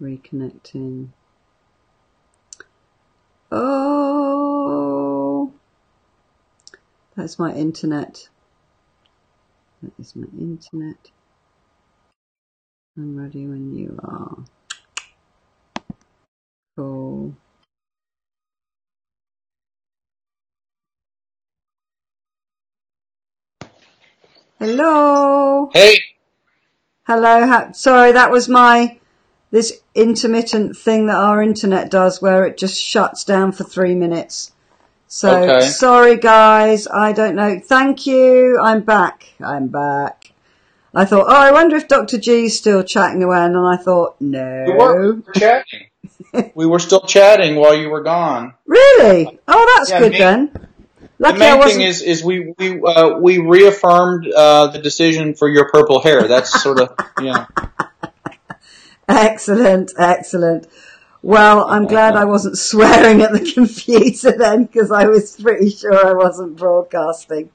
Reconnecting. Oh, that's my internet. That is my internet. I'm ready when you are. Cool. Hello. Hey. Hello. Sorry, that was this intermittent thing that our internet does where it just shuts down for 3 minutes. So, okay. Sorry guys, I don't know. Thank you. I'm back. I thought, I wonder if Dr. G's still chatting away, and then I thought, no. We were chatting. We were still chatting while you were gone. Really? Oh, that's good then. Lucky the main thing is we reaffirmed the decision for your purple hair. That's sort of, yeah. Excellent. Well, I'm glad I wasn't swearing at the computer then, because I was pretty sure I wasn't broadcasting.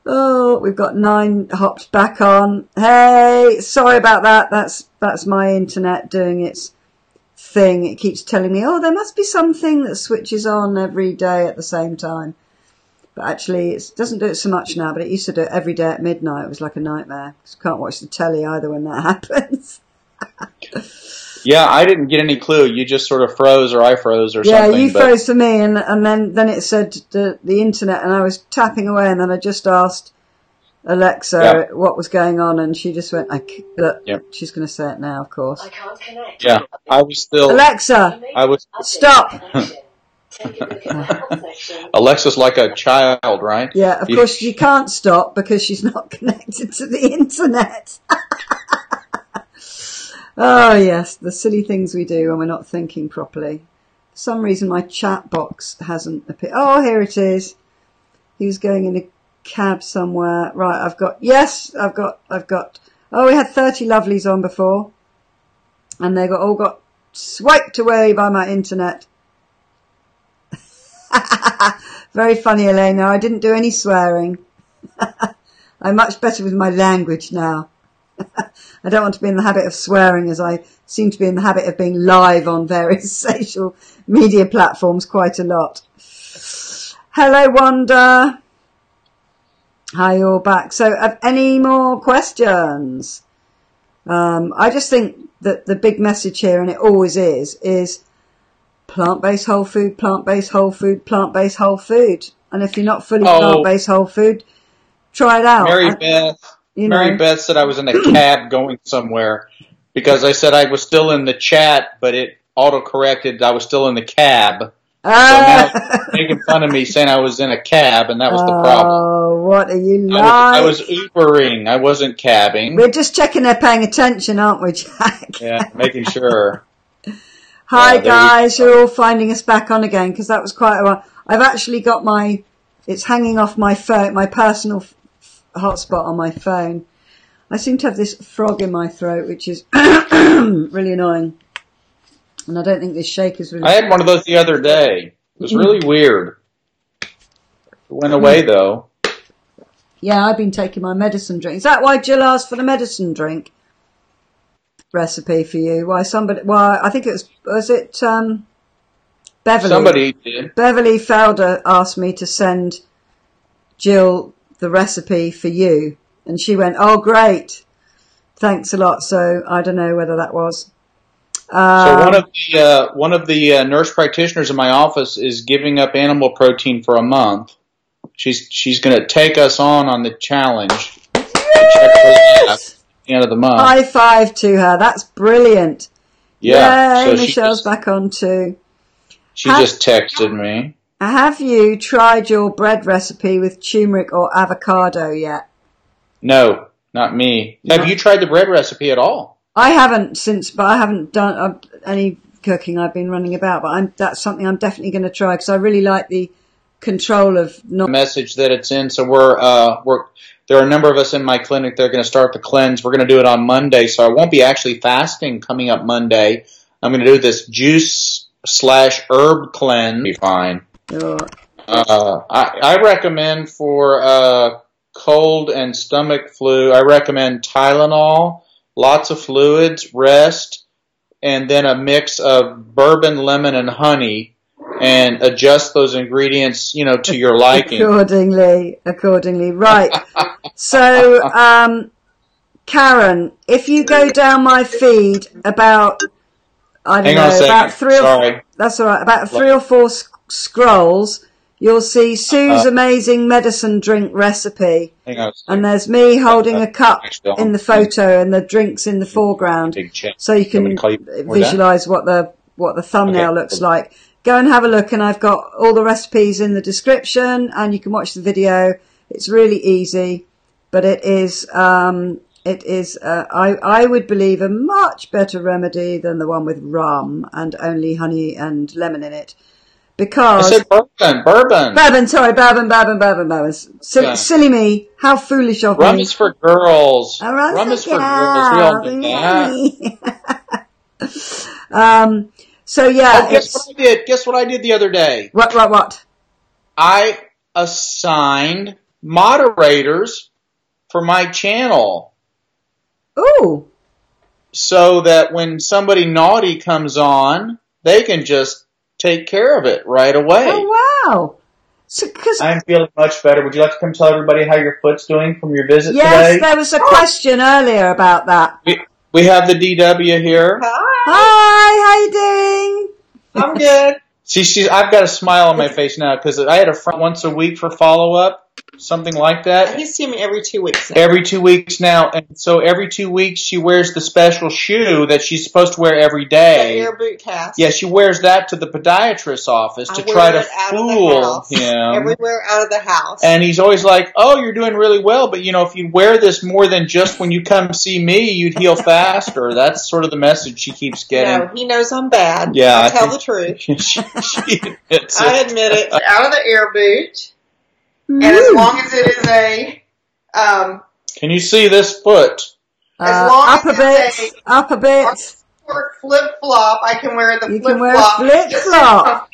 Oh, we've got 9 hops back on. Hey, sorry about that. That's my internet doing its thing. It keeps telling me, there must be something that switches on every day at the same time. But actually, it doesn't do it so much now, but it used to do it every day at midnight. It was like a nightmare. You can't watch the telly either when that happens. Yeah, I didn't get any clue. You just sort of froze, or I froze, or something. Yeah, you froze for me, and then it said the internet, and I was tapping away, and then I just asked Alexa what was going on, and she just went, she's going to say it now, of course. I can't connect. Yeah, I was still... Alexa, stop! Alexa's like a child, right? Yeah, of course she can't stop because she's not connected to the internet. Oh yes, the silly things we do when we're not thinking properly. For some reason my chat box hasn't appeared. Oh, here it is. He was going in a cab somewhere. Right, I've got, we had 30 lovelies on before. And they all got swiped away by my internet. Very funny, Elena. I didn't do any swearing. I'm much better with my language now. I don't want to be in the habit of swearing, as I seem to be in the habit of being live on various social media platforms quite a lot. Hello, Wanda. Hi, you're back. So, any more questions? I just think that the big message here, and it always is plant-based whole food, plant-based whole food, plant-based whole food. And if you're not fully plant-based whole food, try it out. Mary Beth said I was in a cab going somewhere because I said I was still in the chat, but it auto-corrected I was still in the cab. So now it's making fun of me saying I was in a cab, and that was the problem. Oh, what are you like? I was Ubering. I wasn't cabbing. We're just checking they're paying attention, aren't we, Jack? Yeah, making sure. Hi, guys. You're all finding us back on again because that was quite a while. I've actually got it's hanging off my phone, my personal hotspot on my phone. I seem to have this frog in my throat, which is really annoying. And I don't think this shaker's really... I had one of those the other day. It was really weird. It went away, though. Yeah, I've been taking my medicine drink. Is that why Jill asked for the medicine drink recipe for you? I think it was it Beverly? Somebody did. Beverly Felder asked me to send Jill the recipe for you. And she went, oh, great. Thanks a lot. So I don't know whether that was... So one of the nurse practitioners in my office is giving up animal protein for a month. She's going to take us on the challenge. Yes! At the end of the month. High five to her. That's brilliant. Yeah. Yay, so Michelle's back on too. She just texted me. Have you tried your bread recipe with turmeric or avocado yet? No, not me. No. Have you tried the bread recipe at all? I haven't but I haven't done any cooking. I've been running about, but that's something I'm definitely going to try because I really like the control of not message that it's in. So there are a number of us in my clinic that are going to start the cleanse. We're going to do it on Monday, so I won't be actually fasting coming up Monday. I'm going to do this juice/herb cleanse. Be fine. Sure. I recommend for cold and stomach flu. I recommend Tylenol. Lots of fluids, rest, and then a mix of bourbon, lemon, and honey, and adjust those ingredients, to your liking. Accordingly. Right. So, Karen, if you go down my feed about, I don't know, about three or four scrolls, you'll see Sue's amazing medicine drink recipe. And there's me holding a cup in the photo and the drinks in the foreground, so you can visualize what the thumbnail looks like. Go and have a look, and I've got all the recipes in the description, and you can watch the video. It's really easy, but it is I would believe a much better remedy than the one with rum and only honey and lemon in it. Because I said bourbon. Bourbon. Silly me. How foolish of me. Rum is for girls. Rum is for girls. We all do that. So yeah. Oh, guess what I did? Guess what I did the other day? What? I assigned moderators for my channel. Ooh. So that when somebody naughty comes on, they can just take care of it right away. Oh, wow. So, I'm feeling much better. Would you like to come tell everybody how your foot's doing from your visit today? Yes, there was a question earlier about that. We have the DW here. Hi, how you doing? I'm good. I've got a smile on my face now because I had a friend once a week for follow-up. Something like that. He's seeing me every 2 weeks now. Every 2 weeks now. And so every 2 weeks she wears the special shoe that she's supposed to wear every day. The air boot cast. Yeah, she wears that to the podiatrist's office to try to fool him. Everywhere out of the house. And he's always like, oh, you're doing really well, but if you wear this more than just when you come see me, you'd heal faster. That's sort of the message she keeps getting. No, he knows I'm bad. Yeah. I tell the truth. she admits I admit it. Out of the air boot. And as long as it is can you see this foot? As long up as a bit. Flip flop, I can wear the flip flop. You can wear a flip flop.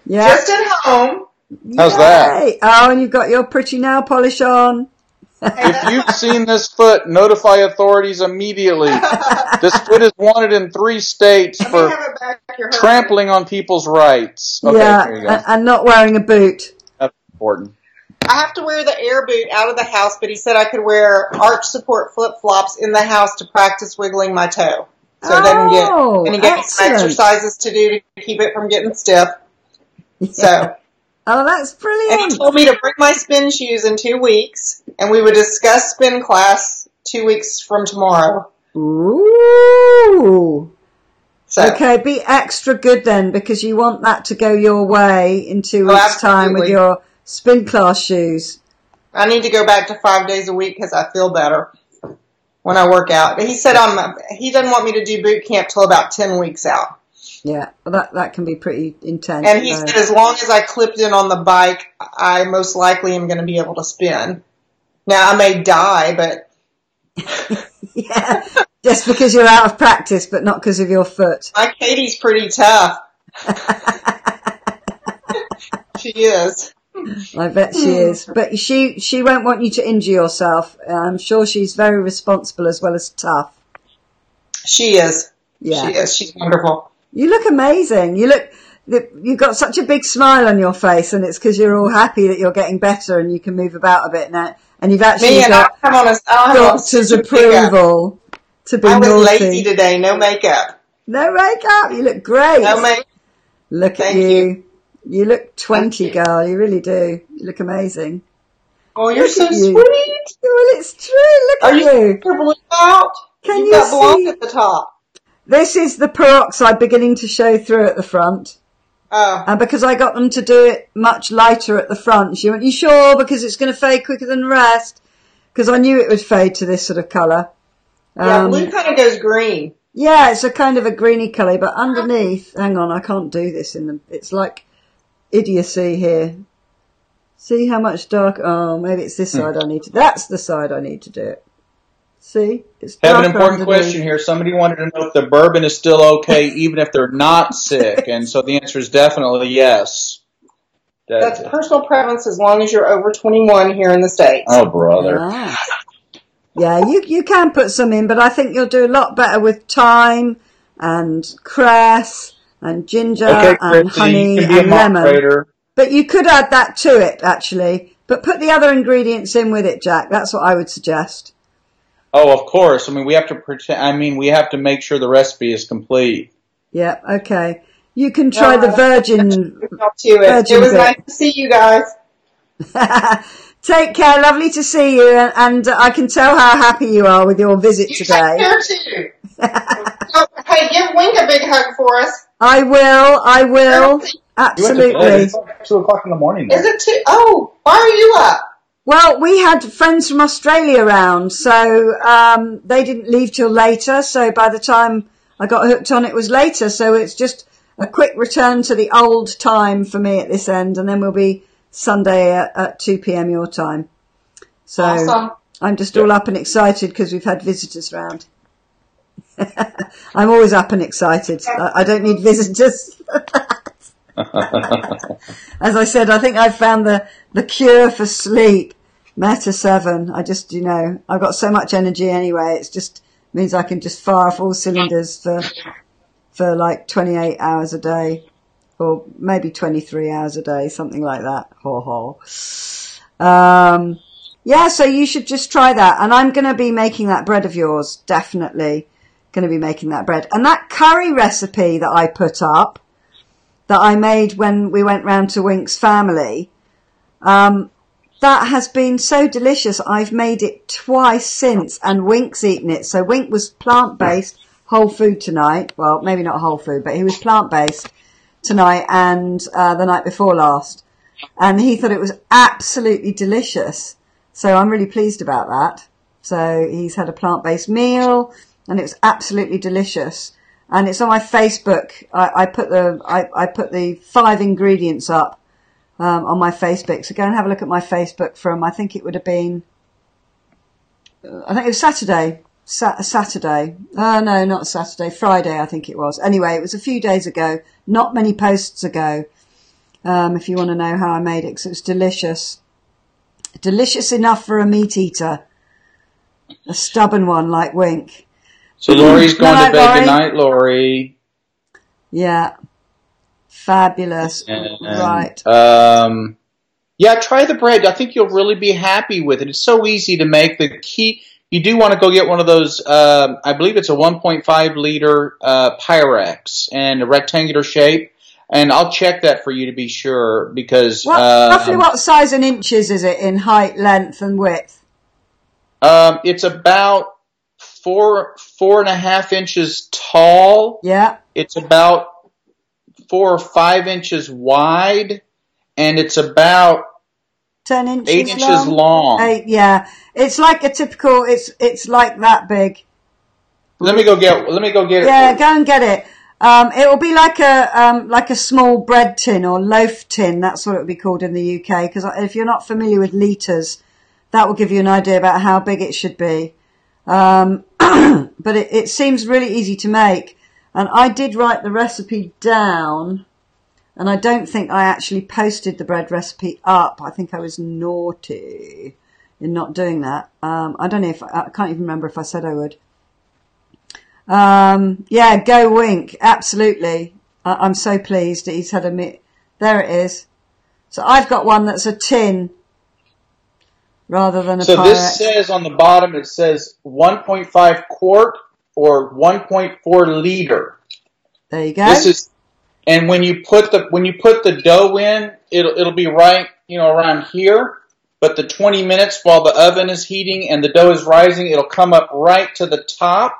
Yeah. Just at home. How's that? Oh, and you've got your pretty nail polish on. If you've seen this foot, notify authorities immediately. This foot is wanted in 3 states for trampling on people's rights. Okay, yeah, here you go. And not wearing a boot. That's important. I have to wear the air boot out of the house, but he said I could wear arch support flip-flops in the house to practice wiggling my toe. So it doesn't get, and he gave me some exercises to do to keep it from getting stiff. Yeah. So. Oh, that's brilliant. And he told me to bring my spin shoes in 2 weeks, and we would discuss spin class 2 weeks from tomorrow. Ooh. So. Okay, be extra good then, because you want that to go your way in 2 weeks' time with your spin class shoes. I need to go back to 5 days a week because I feel better when I work out. He said he doesn't want me to do boot camp till about 10 weeks out. Yeah, well, that can be pretty intense. And he said as long as I clipped in on the bike, I most likely am going to be able to spin. Now, I may die, but... Yeah, just because you're out of practice, but not because of your foot. My Katie's pretty tough. She is. I bet she is. But she won't want you to injure yourself. I'm sure she's very responsible as well as tough. She is. Yeah. She is. She's wonderful. You look amazing. You've got such a big smile on your face, and it's because you're all happy that you're getting better and you can move about a bit now. And you've actually got doctor's approval to be naughty. I was lazy today. No makeup. No makeup. You look great. No makeup. Look at you. You look 20, girl. You really do. You look amazing. Oh, you're so sweet. Well, it's true. Look at you. Are you blue out? You've got blonde at the top. This is the peroxide beginning to show through at the front. Oh. And because I got them to do it much lighter at the front, she went, you sure? Because it's going to fade quicker than the rest. Because I knew it would fade to this sort of colour. Yeah, blue kind of goes green. Yeah, it's a kind of a greeny colour, but underneath, hang on, I can't do this it's like idiocy here. See how much dark, maybe it's this side that's the side I need to do it. See? It's I have an important question here. Somebody wanted to know if the bourbon is still okay even if they're not sick, and so the answer is definitely yes. That's personal preference as long as you're over 21 here in the States. Oh, brother. Yeah, you can put some in, but I think you'll do a lot better with time, and cress and ginger and honey and lemon. But you could add that to it, actually. But put the other ingredients in with it, Jack. That's what I would suggest. Oh, of course. I mean, we have to make sure the recipe is complete. Yeah, okay. You can try the virgin. It was nice to see you guys. Take care. Lovely to see you. And I can tell how happy you are with your visit today. Take care too. Hey, give Wink a big hug for us. I will. Absolutely. It's like 2:00 in the morning. Is it 2? Oh, why are you up? Well, we had friends from Australia around, so they didn't leave till later. So by the time I got hooked on, it was later. So it's just a quick return to the old time for me at this end, and then we'll be Sunday at 2 p.m. your time. So awesome. I'm just all up and excited because we've had visitors round. I'm always up and excited. I don't need visitors. As I said, I think I've found the cure for sleep. Meta 7. I just, I've got so much energy anyway. It just means I can just fire off all cylinders for like 28 hours a day, or maybe 23 hours a day, something like that. Yeah, so you should just try that. And I'm going to be making that bread of yours. Definitely going to be making that bread. And that curry recipe that I put up, that I made when we went round to Wink's family, that has been so delicious. I've made it twice since, and Wink's eaten it. So Wink was plant-based, whole food tonight. Well, maybe not whole food, but he was plant-based tonight and the night before last. And he thought it was absolutely delicious. So I'm really pleased about that. So he's had a plant-based meal, and it was absolutely delicious. And it's on my Facebook. I put the 5 ingredients up on my Facebook. So go and have a look at my Facebook from, I think it would have been, I think it was Saturday. Saturday. Oh, no, not Saturday. Friday, I think it was. Anyway, it was a few days ago. Not many posts ago. If you want to know how I made it, because it was delicious. Delicious enough for a meat eater. A stubborn one like Wink. So Laurie's going to bed tonight, Laurie. Yeah. Fabulous. Right. Yeah, try the bread. I think you'll really be happy with it. It's so easy to make. The key, you do want to go get one of those, I believe it's a 1.5 liter Pyrex and a rectangular shape. And I'll check that for you to be sure, because roughly what size in inches is it in height, length, and width? It's about 4.5 inches tall. Yeah. It's about 4 or 5 inches wide, and it's about 10 inches 8 inches long. 8, yeah. It's like a typical. It's like that big. Let me go get it. Yeah, go and get it. It will be like a small bread tin or loaf tin. That's what it would be called in the UK. Because if you're not familiar with litres, that will give you an idea about how big it should be. But it seems really easy to make. And I did write the recipe down, and I don't think I actually posted the bread recipe up. I think I was naughty in not doing that. I don't know I can't even remember if I said I would. Yeah, go Wink. Absolutely. I'm so pleased that he's had there it is. So I've got one that's a tin rather than a Pyrex. So this says on the bottom, it says 1.5 quart or 1.4 liter. There you go. And when you put the dough in, it'll be right, around here. But the 20 minutes while the oven is heating and the dough is rising, it'll come up right to the top.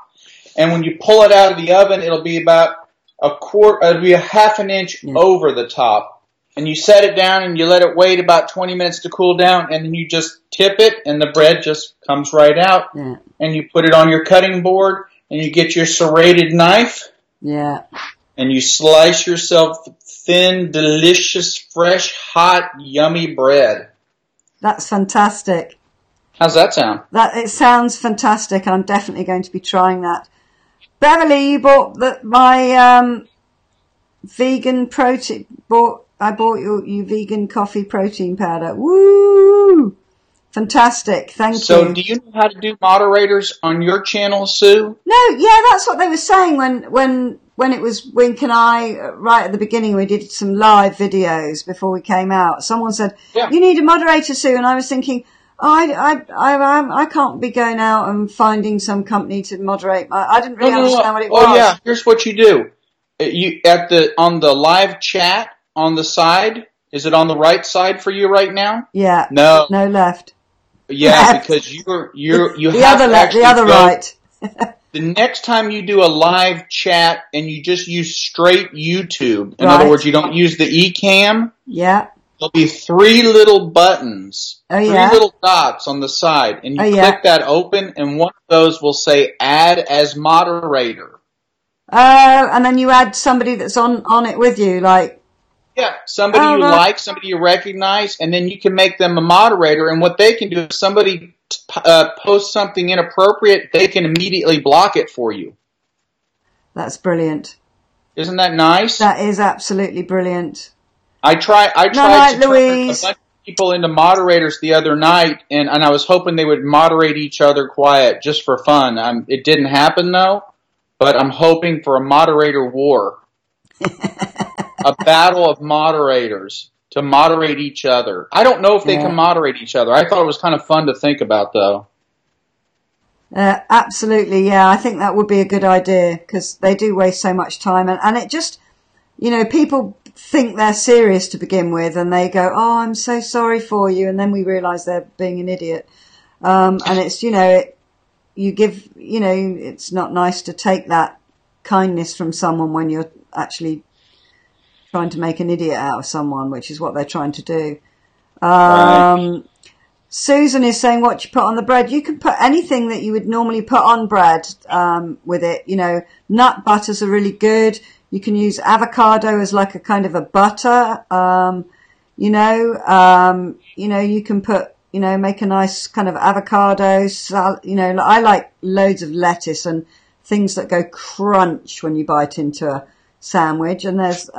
And when you pull it out of the oven, it'll be about it'll be a half an inch over the top. And you set it down and you let it wait about 20 minutes to cool down, and then you just tip it and the bread just comes right out. Yeah. And you put it on your cutting board and you get your serrated knife. Yeah. And you slice yourself thin, delicious, fresh, hot, yummy bread. That's fantastic. How's that sound? It sounds fantastic, and I'm definitely going to be trying that. Beverly, you bought my vegan protein. I bought you vegan coffee protein powder. Woo! Fantastic. Thank you. So do you know how to do moderators on your channel, Sue? No, yeah, that's what they were saying when it was Wink and I, right at the beginning, we did some live videos before we came out. Someone said, you need a moderator, Sue. And I was thinking, I can't be going out and finding some company to moderate. I didn't really understand what it was. Oh yeah, here's what you do. On the live chat on the side, is it on the right side for you right now? Yeah. No left. Yeah, left. Because you the have other left, the other right. The next time you do a live chat and you just use straight YouTube, in other words, you don't use the eCam. Yeah. There'll be 3 little buttons, 3 little dots on the side, and you click that open, and one of those will say "Add as moderator." And then you add somebody that's on it with you, like. Yeah, somebody you like, somebody you recognize, and then you can make them a moderator. And what they can do, if somebody posts something inappropriate, they can immediately block it for you. That's brilliant. Isn't that nice? That is absolutely brilliant. I tried to turn a bunch of people into moderators the other night, and I was hoping they would moderate each other quiet just for fun. It didn't happen, though, but I'm hoping for a moderator war. A battle of moderators to moderate each other. I don't know if they can moderate each other. I thought it was kind of fun to think about, though. Absolutely, yeah. I think that would be a good idea because they do waste so much time. And it just, people think they're serious to begin with and they go, oh, I'm so sorry for you. And then we realise they're being an idiot. And it's, it's not nice to take that kindness from someone when you're actually trying to make an idiot out of someone, which is what they're trying to do. Right. Susan is saying what you put on the bread. You can put anything that you would normally put on bread with it. Nut butters are really good. You can use avocado as like a kind of a butter. You can put, make a nice kind of avocado. I like loads of lettuce and things that go crunch when you bite into a sandwich. And there's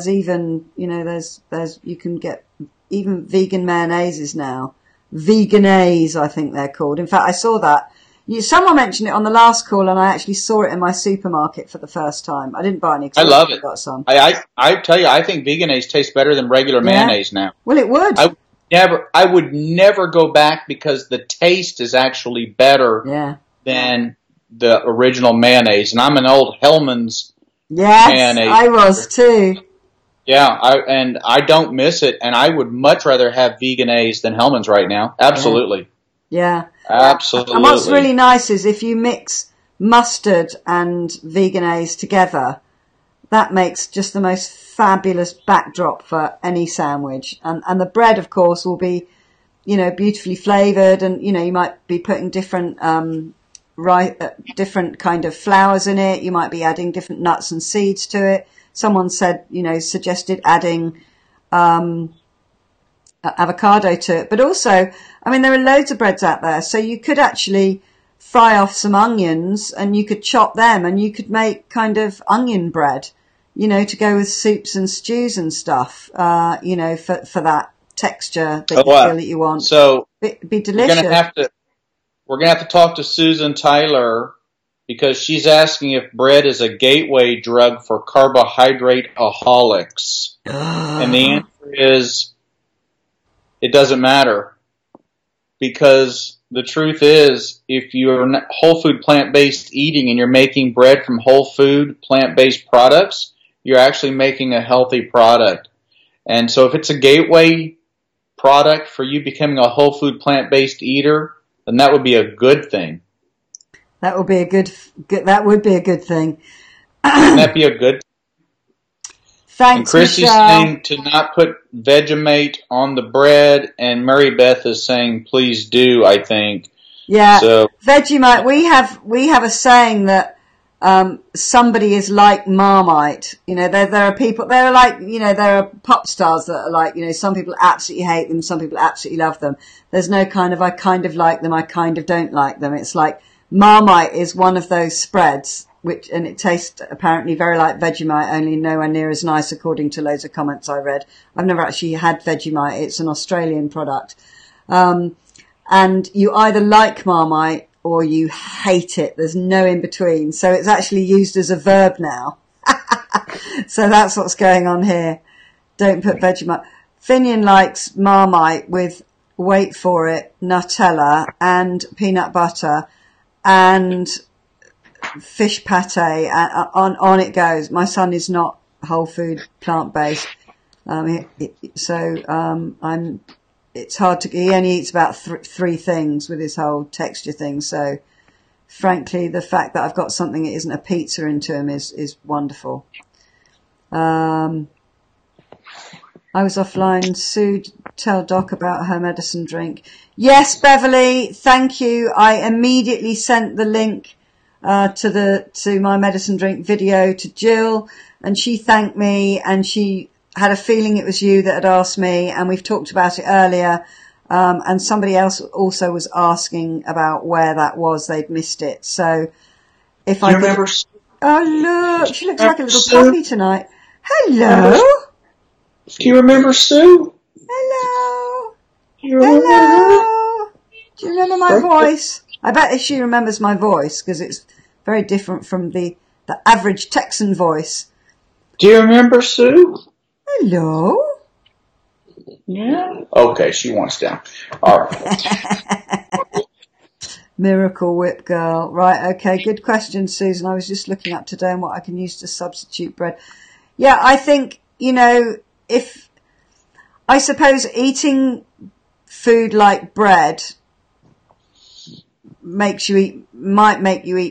even, you can get even vegan mayonnaises now. Veganese, I think they're called. In fact, I saw that. Someone mentioned it on the last call, and I actually saw it in my supermarket for the first time. I didn't buy any. I love it. Got some. I tell you, I think Veganese tastes better than regular mayonnaise now. Well, it would. I would never go back because the taste is actually better than the original mayonnaise. And I'm an old Hellmann's mayonnaise. I was too. Yeah, I don't miss it, and I would much rather have Veganese than Hellmann's right now. Absolutely. Yeah. Absolutely. And what's really nice is if you mix mustard and Veganese together, that makes just the most fabulous backdrop for any sandwich. And the bread, of course, will be, beautifully flavoured, and, you might be putting different different kind of flours in it. You might be adding different nuts and seeds to it. Someone said, suggested adding avocado to it. But also, there are loads of breads out there. So you could actually fry off some onions and you could chop them and you could make kind of onion bread, to go with soups and stews and stuff, for that texture that you feel that you want. So it'd be delicious. We're going to have to talk to Susan Tyler, because she's asking if bread is a gateway drug for carbohydrate-aholics. And the answer is, it doesn't matter. Because the truth is, if you're whole food plant-based eating and you're making bread from whole food plant-based products, you're actually making a healthy product. And so if it's a gateway product for you becoming a whole food plant-based eater, then that would be a good thing. That would be a good thing. Wouldn't that be a good thing? Thanks, and Chrissy's Michelle. saying to not put Vegemite on the bread, and Mary Beth is saying please do, I think. Yeah, so, Vegemite, we have a saying that somebody is like Marmite. There are people, there are pop stars that are like, some people absolutely hate them, some people absolutely love them. There's no kind of, I kind of like them, I kind of don't like them. It's like, Marmite is one of those spreads, and it tastes apparently very like Vegemite, only nowhere near as nice according to loads of comments I read. I've never actually had Vegemite. It's an Australian product. and you either like Marmite or you hate it. There's no in between. So it's actually used as a verb now. So that's what's going on here. Don't put Vegemite. Finian likes Marmite with, wait for it, Nutella and peanut butter and fish pate, and on it goes. My son is not whole food, plant-based. It's hard to, he only eats about three things with his whole texture thing. So frankly, the fact that I've got something that isn't a pizza into him is wonderful. I was offline. Sue, tell Doc about her medicine drink. Yes, Beverly, thank you. I immediately sent the link to my medicine drink video to Jill, and she thanked me, and she had a feeling it was you that had asked me, and we've talked about it earlier. And somebody else also was asking about where that was. They'd missed it. So if I remember. Oh, look, she looks like a little puppy tonight. Hello. Do you remember Sue? Hello. Hello. Do you remember my voice? I bet she remembers my voice because it's very different from the average Texan voice. Do you remember Sue? Hello. Yeah. Okay, she wants down. All right. Miracle Whip Girl. Right, okay, good question, Susan. I was just looking up today on what I can use to substitute bread. Yeah, I think, I suppose eating food like bread might make you eat